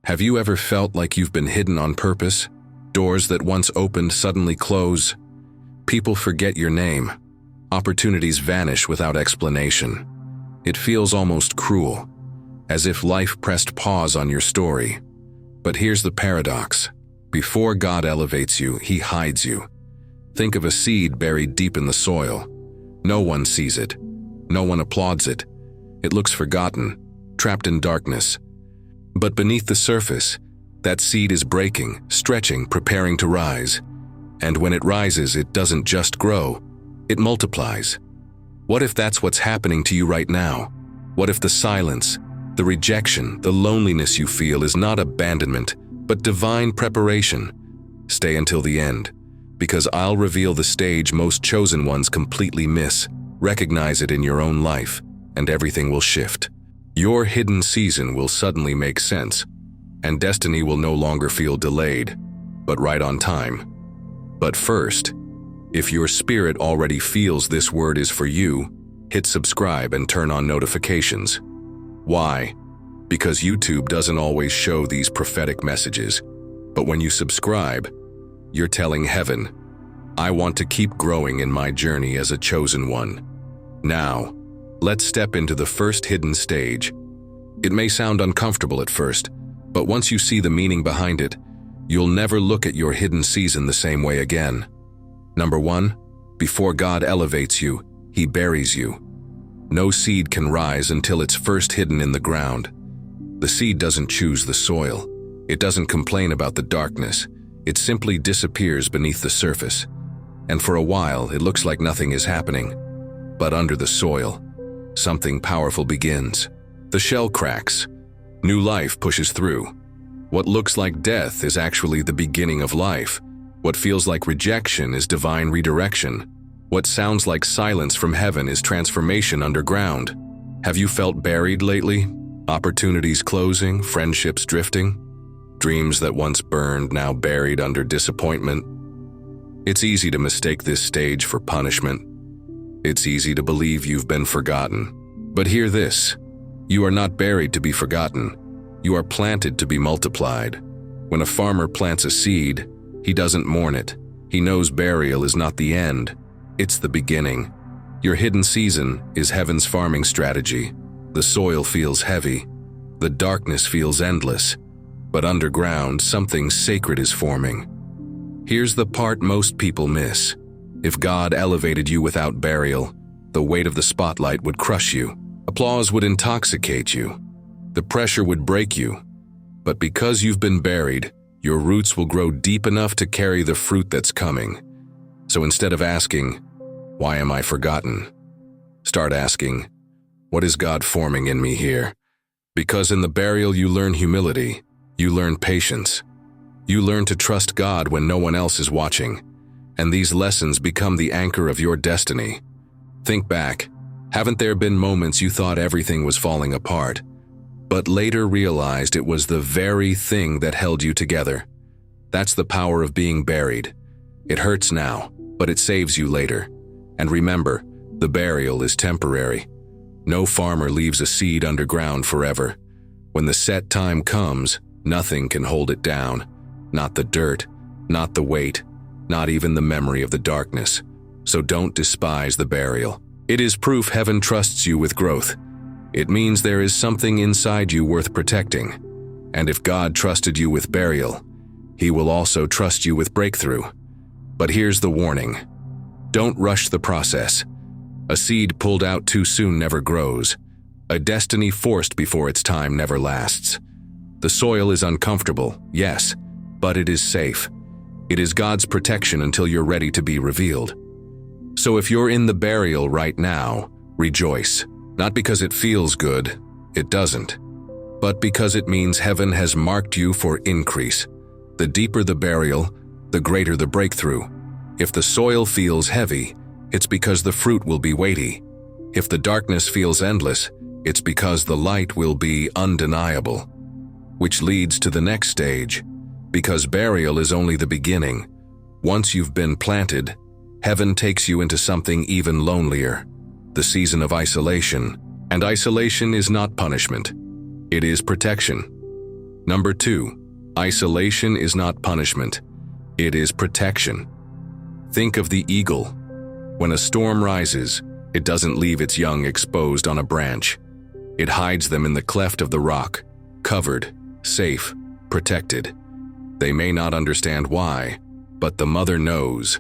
Have you ever felt like you've been hidden on purpose? Doors that once opened suddenly close. People forget your name. Opportunities vanish without explanation. It feels almost cruel, as if life pressed pause on your story. But here's the paradox. Before God elevates you, He hides you. Think of a seed buried deep in the soil. No one sees it. No one applauds it. It looks forgotten, trapped in darkness. But beneath the surface, that seed is breaking, stretching, preparing to rise. And when it rises, it doesn't just grow, it multiplies. What if that's what's happening to you right now? What if the silence, the rejection, the loneliness you feel is not abandonment, but divine preparation? Stay until the end, because I'll reveal the stage most chosen ones completely miss. Recognize it in your own life, and everything will shift. Your hidden season will suddenly make sense, and destiny will no longer feel delayed, but right on time. But first, if your spirit already feels this word is for you, hit subscribe and turn on notifications. Why? Because YouTube doesn't always show these prophetic messages, but when you subscribe, you're telling heaven, I want to keep growing in my journey as a chosen one. Now, let's step into the first hidden stage. It may sound uncomfortable at first, but once you see the meaning behind it, you'll never look at your hidden season the same way again. Number 1, before God elevates you, He buries you. No seed can rise until it's first hidden in the ground. The seed doesn't choose the soil. It doesn't complain about the darkness. It simply disappears beneath the surface. And for a while, it looks like nothing is happening. But under the soil, something powerful begins. The shell cracks. New life pushes through. What looks like death is actually the beginning of life. What feels like rejection is divine redirection. What sounds like silence from heaven is transformation underground. Have you felt buried lately? Opportunities closing, friendships drifting, dreams that once burned now buried under disappointment. It's easy to mistake this stage for punishment. It's easy to believe you've been forgotten. But hear this. You are not buried to be forgotten. You are planted to be multiplied. When a farmer plants a seed, he doesn't mourn it. He knows burial is not the end. It's the beginning. Your hidden season is heaven's farming strategy. The soil feels heavy. The darkness feels endless. But underground, something sacred is forming. Here's the part most people miss. If God elevated you without burial, the weight of the spotlight would crush you. Applause would intoxicate you. The pressure would break you. But because you've been buried, your roots will grow deep enough to carry the fruit that's coming. So instead of asking, why am I forgotten? Start asking, what is God forming in me here? Because in the burial you learn humility, you learn patience, you learn to trust God when no one else is watching, and these lessons become the anchor of your destiny. Think back. Haven't there been moments you thought everything was falling apart, but later realized it was the very thing that held you together? That's the power of being buried. It hurts now, but it saves you later. And remember, the burial is temporary. No farmer leaves a seed underground forever. When the set time comes, nothing can hold it down. Not the dirt, not the weight, not even the memory of the darkness. So don't despise the burial. It is proof heaven trusts you with growth. It means there is something inside you worth protecting. And if God trusted you with burial, He will also trust you with breakthrough. But here's the warning. Don't rush the process. A seed pulled out too soon never grows. A destiny forced before its time never lasts. The soil is uncomfortable, yes, but it is safe. It is God's protection until you're ready to be revealed. So if you're in the burial right now, rejoice. Not because it feels good, it doesn't, but because it means heaven has marked you for increase. The deeper the burial, the greater the breakthrough. If the soil feels heavy, it's because the fruit will be weighty. If the darkness feels endless, it's because the light will be undeniable. Which leads to the next stage, because burial is only the beginning. Once you've been planted, heaven takes you into something even lonelier, the season of isolation. And isolation is not punishment. It is protection. Number 2, isolation is not punishment. It is protection. Think of the eagle. When a storm rises, it doesn't leave its young exposed on a branch. It hides them in the cleft of the rock, covered, safe, protected. They may not understand why, but the mother knows.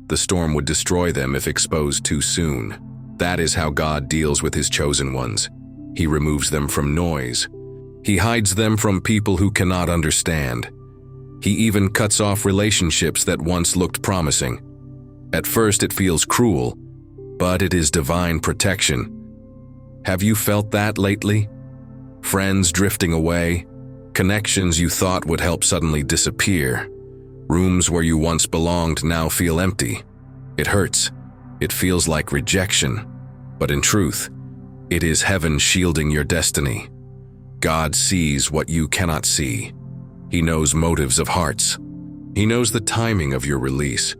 The storm would destroy them if exposed too soon. That is how God deals with his chosen ones. He removes them from noise. He hides them from people who cannot understand. He even cuts off relationships that once looked promising. At first it feels cruel, but it is divine protection. Have you felt that lately? Friends drifting away, connections you thought would help suddenly disappear. Rooms where you once belonged now feel empty. It hurts. It feels like rejection. But in truth, it is heaven shielding your destiny. God sees what you cannot see. He knows motives of hearts. He knows the timing of your release.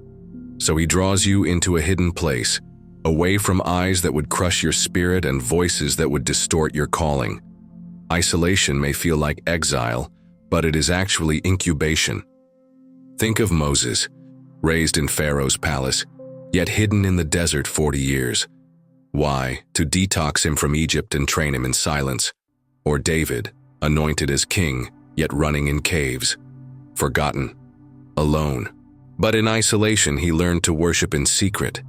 So he draws you into a hidden place, away from eyes that would crush your spirit and voices that would distort your calling. Isolation may feel like exile, but it is actually incubation. Think of Moses, raised in Pharaoh's palace, yet hidden in the desert 40 years. Why? To detox him from Egypt and train him in silence. Or David, anointed as king, yet running in caves. Forgotten. Alone. But in isolation he learned to worship in secret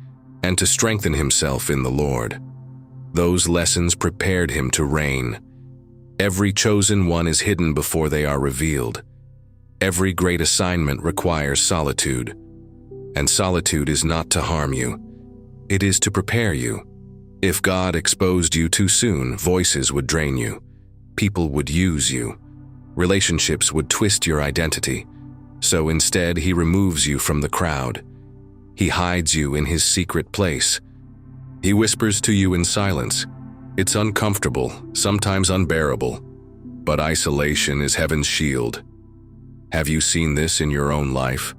and to strengthen himself in the Lord. Those lessons prepared him to reign. Every chosen one is hidden before they are revealed. Every great assignment requires solitude. And solitude is not to harm you. It is to prepare you. If God exposed you too soon, voices would drain you. People would use you. Relationships would twist your identity. So instead, he removes you from the crowd. He hides you in his secret place. He whispers to you in silence. It's uncomfortable, sometimes unbearable. But isolation is heaven's shield. Have you seen this in your own life?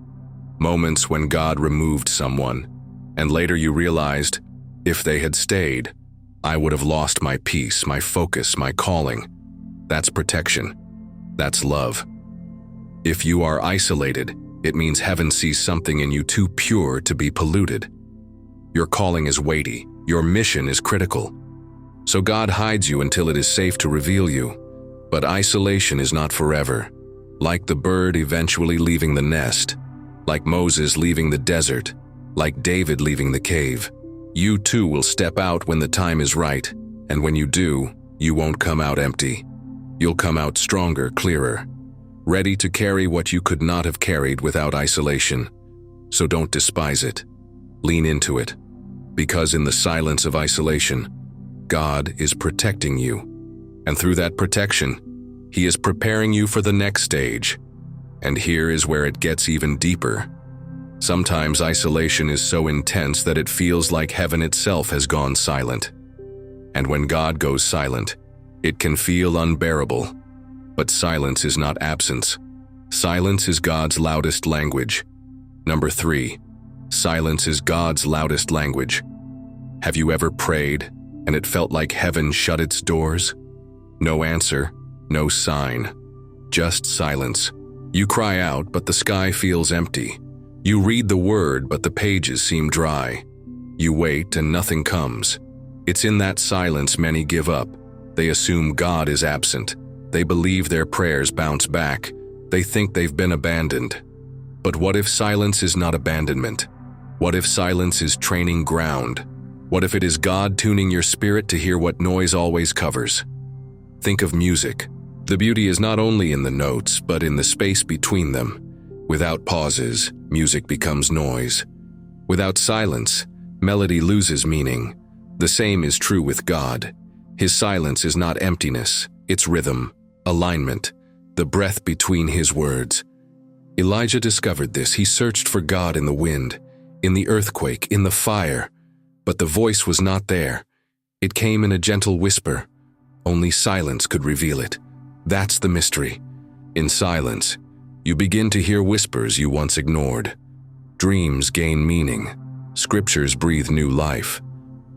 Moments when God removed someone, and later you realized, if they had stayed, I would have lost my peace, my focus, my calling. That's protection. That's love. If you are isolated, it means heaven sees something in you too pure to be polluted. Your calling is weighty. Your mission is critical. So God hides you until it is safe to reveal you. But isolation is not forever. Like the bird eventually leaving the nest, like Moses leaving the desert, like David leaving the cave, you too will step out when the time is right, and when you do, you won't come out empty. You'll come out stronger, clearer, ready to carry what you could not have carried without isolation. So don't despise it. Lean into it, because in the silence of isolation, God is protecting you. And through that protection, he is preparing you for the next stage. And here is where it gets even deeper. Sometimes isolation is so intense that it feels like heaven itself has gone silent. And when God goes silent, it can feel unbearable. But silence is not absence. Silence is God's loudest language. Number 3, silence is God's loudest language. Have you ever prayed and it felt like heaven shut its doors? No answer. No sign, just silence. You cry out, but the sky feels empty. You read the word, but the pages seem dry. You wait and nothing comes. It's in that silence many give up. They assume God is absent. They believe their prayers bounce back. They think they've been abandoned. But what if silence is not abandonment? What if silence is training ground? What if it is God tuning your spirit to hear what noise always covers? Think of music. The beauty is not only in the notes, but in the space between them. Without pauses, music becomes noise. Without silence, melody loses meaning. The same is true with God. His silence is not emptiness, it's rhythm, alignment, the breath between his words. Elijah discovered this. He searched for God in the wind, in the earthquake, in the fire. But the voice was not there. It came in a gentle whisper. Only silence could reveal it. That's the mystery. In silence, you begin to hear whispers you once ignored. Dreams gain meaning. Scriptures breathe new life.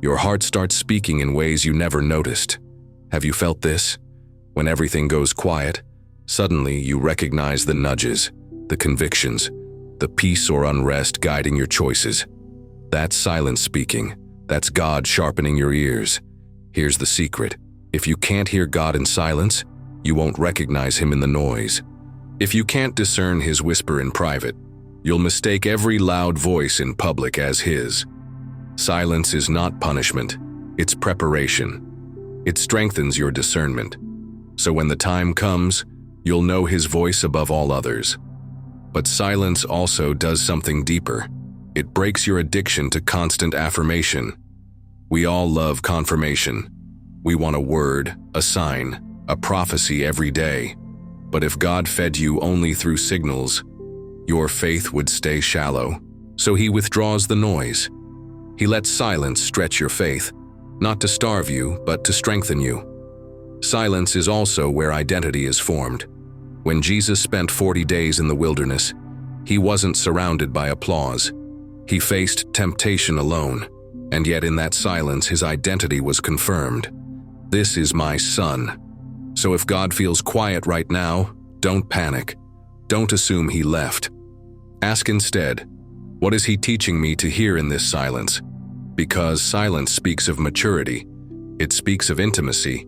Your heart starts speaking in ways you never noticed. Have you felt this? When everything goes quiet, Suddenly, you recognize the nudges, the convictions, the peace or unrest guiding your choices. That's silence speaking. That's God sharpening your ears. Here's the secret. If you can't hear God in silence, you won't recognize Him in the noise. If you can't discern His whisper in private, you'll mistake every loud voice in public as His. Silence is not punishment, it's preparation. It strengthens your discernment. So when the time comes, you'll know His voice above all others. But silence also does something deeper. It breaks your addiction to constant affirmation. We all love confirmation. We want a word, a sign, a prophecy every day. But if God fed you only through signals, your faith would stay shallow. So He withdraws the noise. He lets silence stretch your faith, not to starve you, but to strengthen you. Silence is also where identity is formed. When Jesus spent 40 days in the wilderness, He wasn't surrounded by applause. He faced temptation alone, and yet in that silence His identity was confirmed. This is my Son. So if God feels quiet right now, don't panic. Don't assume He left. Ask instead, what is He teaching me to hear in this silence? Because silence speaks of maturity. It speaks of intimacy.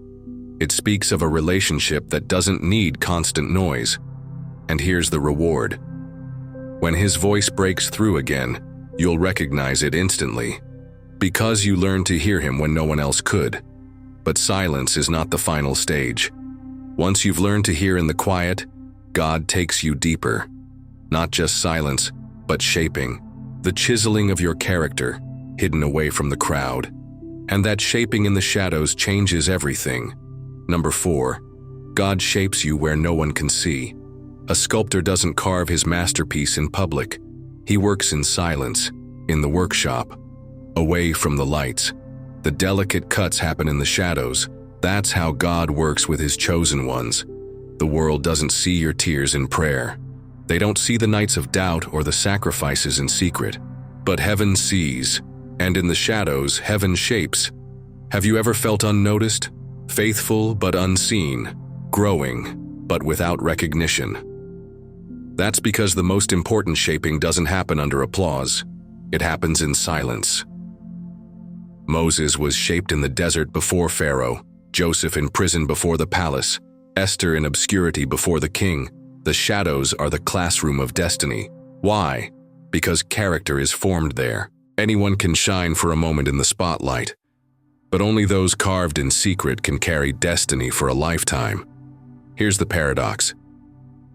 It speaks of a relationship that doesn't need constant noise. And here's the reward. When His voice breaks through again, you'll recognize it instantly. Because you learned to hear Him when no one else could. But silence is not the final stage. Once you've learned to hear in the quiet, God takes you deeper. Not just silence, but shaping. The chiseling of your character, hidden away from the crowd. And that shaping in the shadows changes everything. Number 4, God shapes you where no one can see. A sculptor doesn't carve his masterpiece in public. He works in silence, in the workshop, away from the lights. The delicate cuts happen in the shadows. That's how God works with His chosen ones. The world doesn't see your tears in prayer. They don't see the nights of doubt or the sacrifices in secret. But heaven sees, and in the shadows, heaven shapes. Have you ever felt unnoticed? Faithful but unseen, growing but without recognition. That's because the most important shaping doesn't happen under applause. It happens in silence. Moses was shaped in the desert before Pharaoh, Joseph in prison before the palace, Esther in obscurity before the king. The shadows are the classroom of destiny. Why? Because character is formed there. Anyone can shine for a moment in the spotlight, but only those carved in secret can carry destiny for a lifetime. Here's the paradox.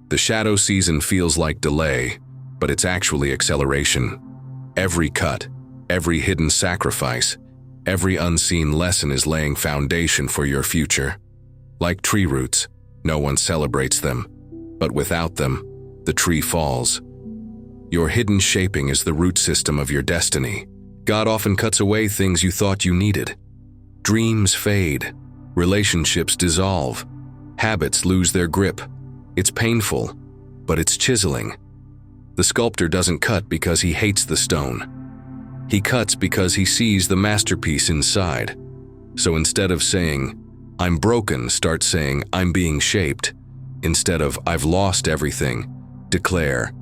The shadow season feels like delay, but it's actually acceleration. Every cut, every hidden sacrifice, every unseen lesson is laying foundation for your future. Like tree roots, no one celebrates them, but without them, the tree falls. Your hidden shaping is the root system of your destiny. God often cuts away things you thought you needed. Dreams fade, relationships dissolve, habits lose their grip. It's painful, but it's chiseling. The sculptor doesn't cut because he hates the stone. He cuts because he sees the masterpiece inside. So instead of saying, "I'm broken," start saying, "I'm being shaped." Instead of, "I've lost everything," declare,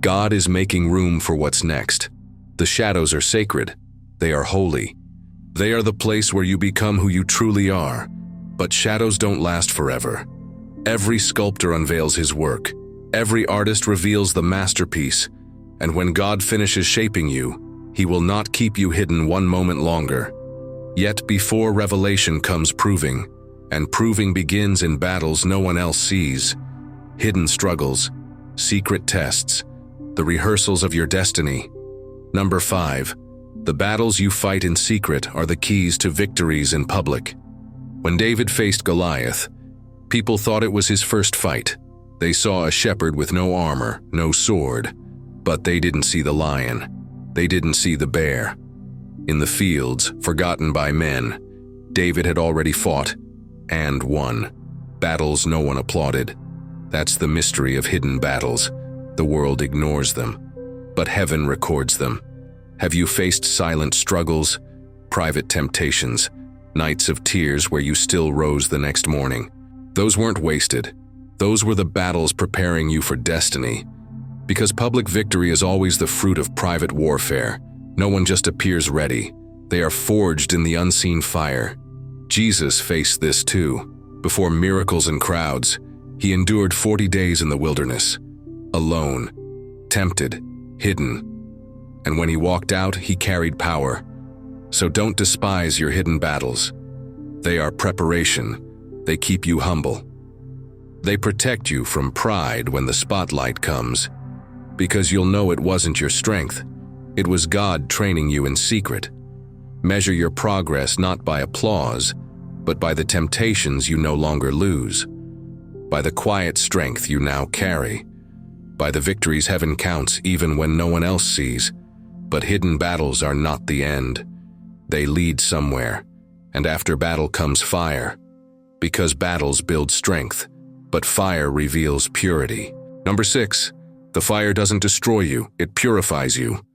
"God is making room for what's next." The shadows are sacred. They are holy. They are the place where you become who you truly are. But shadows don't last forever. Every sculptor unveils his work. Every artist reveals the masterpiece. And when God finishes shaping you, He will not keep you hidden one moment longer. Yet before revelation comes proving, and proving begins in battles no one else sees. Hidden struggles, secret tests, the rehearsals of your destiny. Number 5. The battles you fight in secret are the keys to victories in public. When David faced Goliath, people thought it was his first fight. They saw a shepherd with no armor, no sword, but they didn't see the lion. They didn't see the bear. In the fields, forgotten by men, David had already fought and won. Battles no one applauded. That's the mystery of hidden battles. The world ignores them, but heaven records them. Have you faced silent struggles, private temptations, nights of tears where you still rose the next morning? Those weren't wasted. Those were the battles preparing you for destiny. Because public victory is always the fruit of private warfare. No one just appears ready. They are forged in the unseen fire. Jesus faced this too. Before miracles and crowds, he endured 40 days in the wilderness, alone, tempted, hidden. And when he walked out, he carried power. So don't despise your hidden battles. They are preparation. They keep you humble. They protect you from pride when the spotlight comes, because you'll know it wasn't your strength. It was God training you in secret. Measure your progress not by applause, but by the temptations you no longer lose, by the quiet strength you now carry, by the victories heaven counts even when no one else sees. But hidden battles are not the end. They lead somewhere, and after battle comes fire, because battles build strength, but fire reveals purity. Number 6, the fire doesn't destroy you, it purifies you.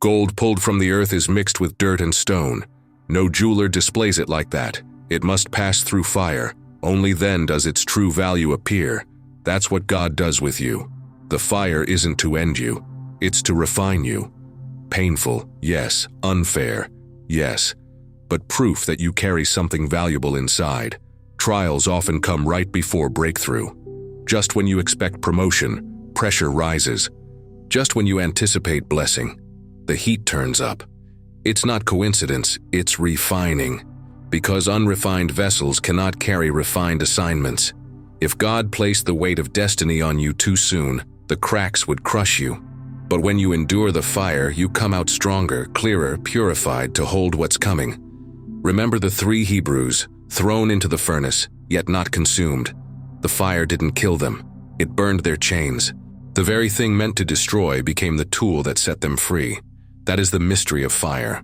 Gold pulled from the earth is mixed with dirt and stone. No jeweler displays it like that. It must pass through fire. Only then does its true value appear. That's what God does with you. The fire isn't to end you, it's to refine you. Painful, yes. Unfair, yes. But proof that you carry something valuable inside. Trials often come right before breakthrough. Just when you expect promotion, pressure rises. Just when you anticipate blessing, the heat turns up. It's not coincidence, it's refining. Because unrefined vessels cannot carry refined assignments. If God placed the weight of destiny on you too soon, the cracks would crush you. But when you endure the fire, you come out stronger, clearer, purified to hold what's coming. Remember the 3 Hebrews, thrown into the furnace, yet not consumed. The fire didn't kill them, it burned their chains. The very thing meant to destroy became the tool that set them free. That is the mystery of fire.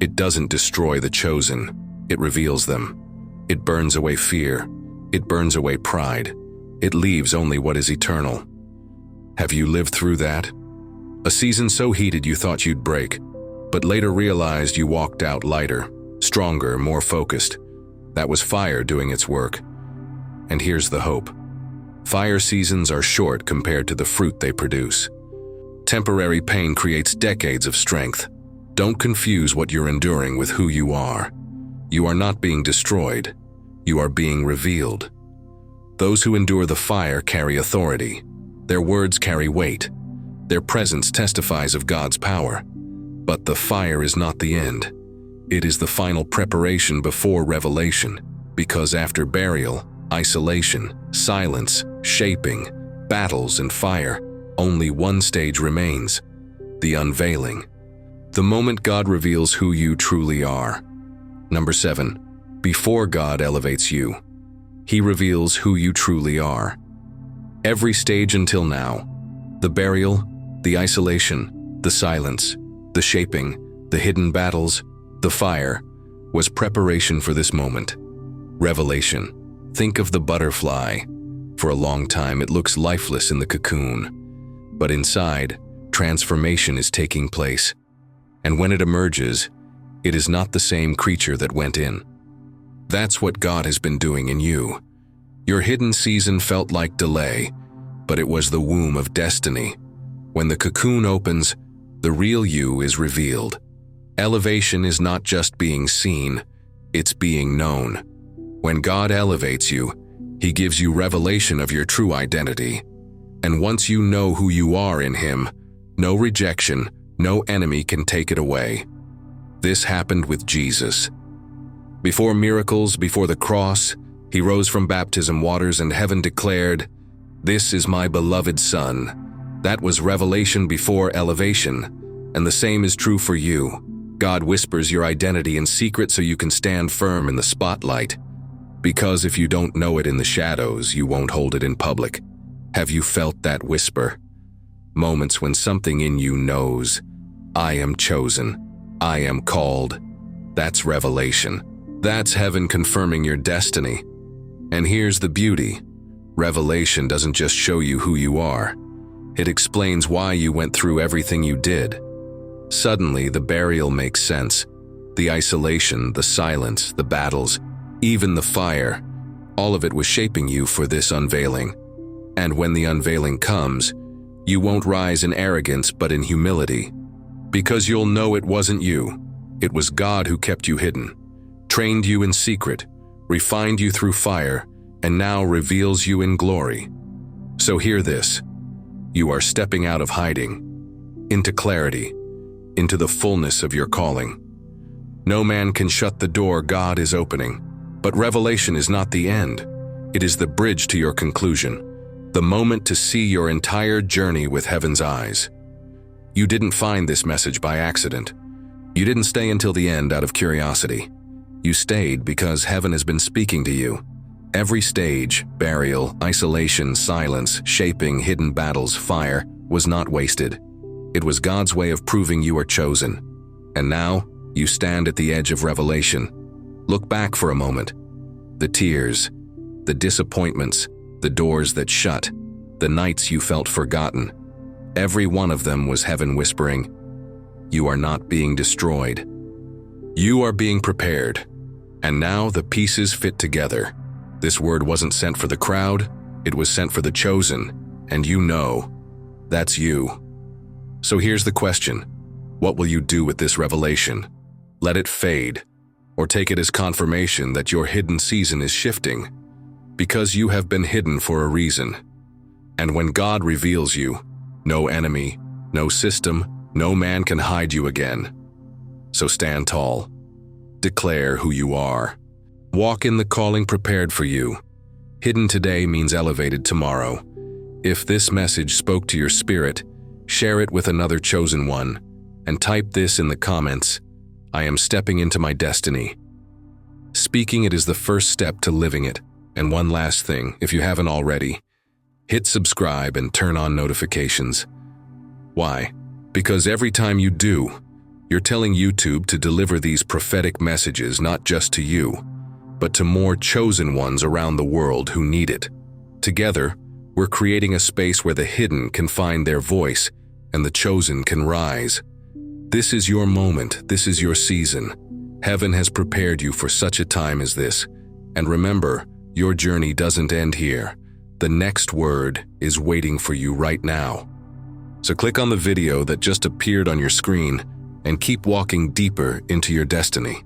It doesn't destroy the chosen, it reveals them. It burns away fear, it burns away pride. It leaves only what is eternal. Have you lived through that? A season so heated you thought you'd break, but later realized you walked out lighter, stronger, more focused. That was fire doing its work. And here's the hope. Fire seasons are short compared to the fruit they produce. Temporary pain creates decades of strength. Don't confuse what you're enduring with who you are. You are not being destroyed. You are being revealed. Those who endure the fire carry authority. Their words carry weight. Their presence testifies of God's power. But the fire is not the end. It is the final preparation before revelation, because after burial, isolation, silence, shaping, battles, and fire, only one stage remains: the unveiling. The moment God reveals who you truly are. Number 7, before God elevates you, He reveals who you truly are. Every stage until now, the burial, the isolation, the silence, the shaping, the hidden battles, the fire, was preparation for this moment. Revelation. Think of the butterfly. For a long time it looks lifeless in the cocoon. But inside, transformation is taking place. And when it emerges, it is not the same creature that went in. That's what God has been doing in you. Your hidden season felt like delay, but it was the womb of destiny. When the cocoon opens, the real you is revealed. Elevation is not just being seen, it's being known. When God elevates you, He gives you revelation of your true identity. And once you know who you are in Him, no rejection, no enemy can take it away. This happened with Jesus. Before miracles, before the cross, He rose from baptism waters and heaven declared, "This is my beloved Son." That was revelation before elevation, and the same is true for you. God whispers your identity in secret so you can stand firm in the spotlight. Because if you don't know it in the shadows, you won't hold it in public. Have you felt that whisper? Moments when something in you knows, I am chosen, I am called. That's revelation. That's heaven confirming your destiny. And here's the beauty. Revelation doesn't just show you who you are. It explains why you went through everything you did. Suddenly, the burial makes sense. The isolation, the silence, the battles, even the fire. All of it was shaping you for this unveiling. And when the unveiling comes, you won't rise in arrogance but in humility. Because you'll know it wasn't you. It was God who kept you hidden, trained you in secret, refined you through fire, and now reveals you in glory. So hear this. You are stepping out of hiding, into clarity, into the fullness of your calling. No man can shut the door God is opening, but revelation is not the end. It is the bridge to your conclusion, the moment to see your entire journey with heaven's eyes. You didn't find this message by accident. You didn't stay until the end out of curiosity. You stayed because heaven has been speaking to you. Every stage, burial, isolation, silence, shaping, hidden battles, fire, was not wasted. It was God's way of proving you are chosen. And now, you stand at the edge of revelation. Look back for a moment. The tears, the disappointments, the doors that shut, the nights you felt forgotten. Every one of them was heaven whispering, "You are not being destroyed. You are being prepared." And now the pieces fit together. This word wasn't sent for the crowd, it was sent for the chosen, and you know, that's you. So here's the question. What will you do with this revelation? Let it fade, or take it as confirmation that your hidden season is shifting, because you have been hidden for a reason. And when God reveals you, no enemy, no system, no man can hide you again. So stand tall. Declare who you are. Walk in the calling prepared for you. Hidden today means elevated tomorrow. If this message spoke to your spirit, share it with another chosen one, and type this in the comments: I am stepping into my destiny. Speaking it is the first step to living it. And one last thing, if you haven't already, hit subscribe and turn on notifications. Why? Because every time you do, you're telling YouTube to deliver these prophetic messages not just to you, but to more chosen ones around the world who need it. Together, we're creating a space where the hidden can find their voice and the chosen can rise. This is your moment, this is your season. Heaven has prepared you for such a time as this. And remember, your journey doesn't end here. The next word is waiting for you right now. So click on the video that just appeared on your screen and keep walking deeper into your destiny.